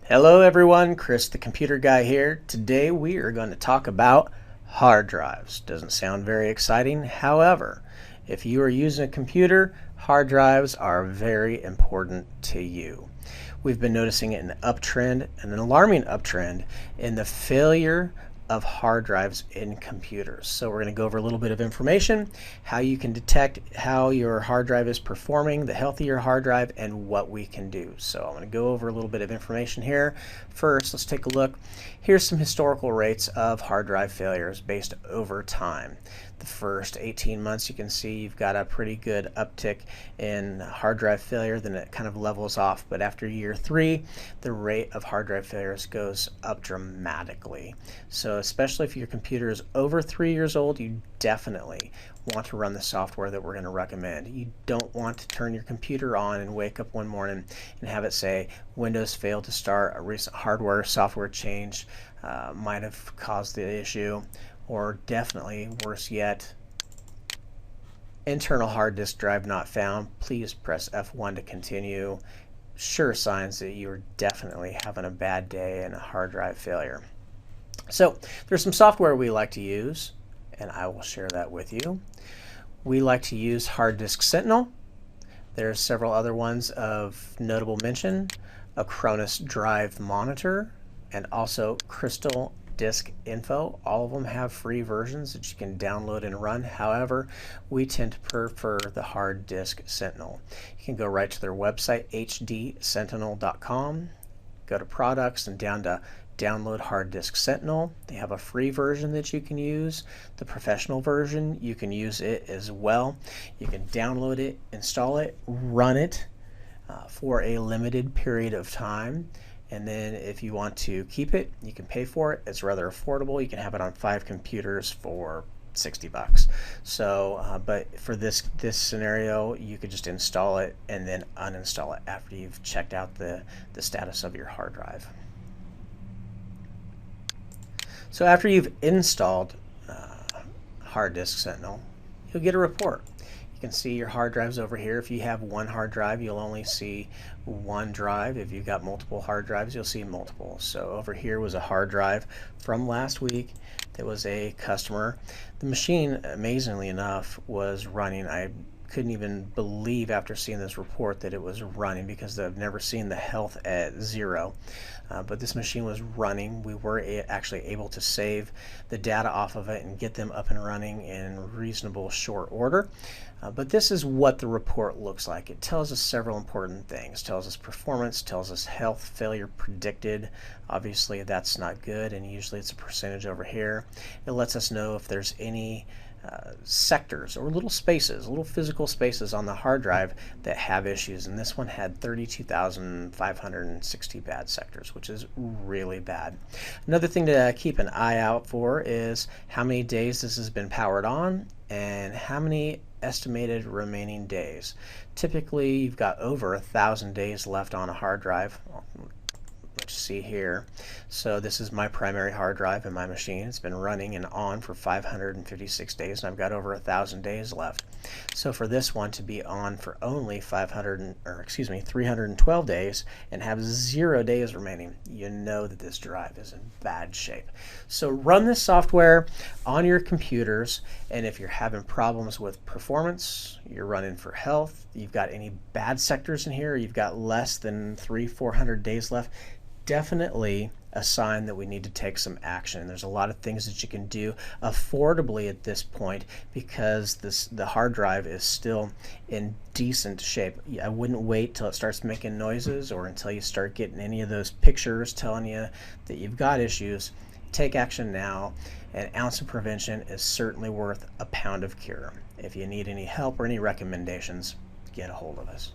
Hello everyone, Chris the Computer Guy here. Today we are going to talk about hard drives. Doesn't sound very exciting. However, if you are using a computer, hard drives are very important to you. We've been noticing an uptrend, an alarming uptrend in the failure of hard drives in computers. So we're going to go over a little bit of information, how you can detect how your hard drive is performing, the health of your hard drive, and what we can do. So I'm going to go over a little bit of information here. First, let's take a look. Here's some historical rates of hard drive failures based over time. The first 18 months, you can see you've got a pretty good uptick in hard drive failure, then it kind of levels off. But after year 3, the rate of hard drive failures goes up dramatically. So especially if your computer is over 3 years old, you definitely want to run the software that we're going to recommend. You don't want to turn your computer on and wake up one morning and have it say Windows failed to start, a recent hardware software change might have caused the issue, or definitely worse yet, internal hard disk drive not found. Please press F1 to continue. Sure signs that you're definitely having a bad day and a hard drive failure. So there's some software we like to use, and I will share that with you. We like to use Hard Disk Sentinel. There's several other ones of notable mention, Acronis Drive Monitor, and also Crystal Disk Info. All of them have free versions that you can download and run. However, we tend to prefer the Hard Disk Sentinel. You can go right to their website, hdsentinel.com, go to products and down to download Hard Disk Sentinel. They have a free version that you can use. The professional version, you can use it as well. You can download it, install it, run it for a limited period of time. And then if you want to keep it, you can pay for it. It's rather affordable. You can have it on 5 computers for $60. So, but for this scenario, you could just install it and then uninstall it after you've checked out the status of your hard drive. So after you've installed Hard Disk Sentinel, you'll get a report. You can see your hard drives over here. If you have one hard drive, you'll only see one drive. If you've got multiple hard drives, you'll see multiple. So over here was a hard drive from last week. There was a customer. The machine, amazingly enough, was running. I couldn't even believe after seeing this report that it was running, because I've never seen the health at 0. But this machine was running. We were actually able to save the data off of it and get them up and running in reasonable short order. But this is what the report looks like. It tells us several important things. It tells us performance, tells us health failure predicted. Obviously that's not good, and usually it's a percentage over here. It lets us know if there's any sectors or little spaces, little physical spaces on the hard drive that have issues, and this one had 32,560 bad sectors, which is really bad. Another thing to keep an eye out for is how many days this has been powered on and how many estimated remaining days. Typically you've got over 1,000 days left on a hard drive. Let's see here. So this is my primary hard drive in my machine. It's been running and on for 556 days, and I've got over 1,000 days left. So for this one to be on for only 312 days and have 0 days remaining, you know that this drive is in bad shape. So run this software on your computers, and if you're having problems with performance, you're running for health, you've got any bad sectors in here, you've got less than 300-400 days left, definitely a sign that we need to take some action. There's a lot of things that you can do affordably at this point, because the hard drive is still in decent shape. I wouldn't wait till it starts making noises or until you start getting any of those pictures telling you that you've got issues. Take action now. An ounce of prevention is certainly worth a pound of cure. If you need any help or any recommendations, get a hold of us.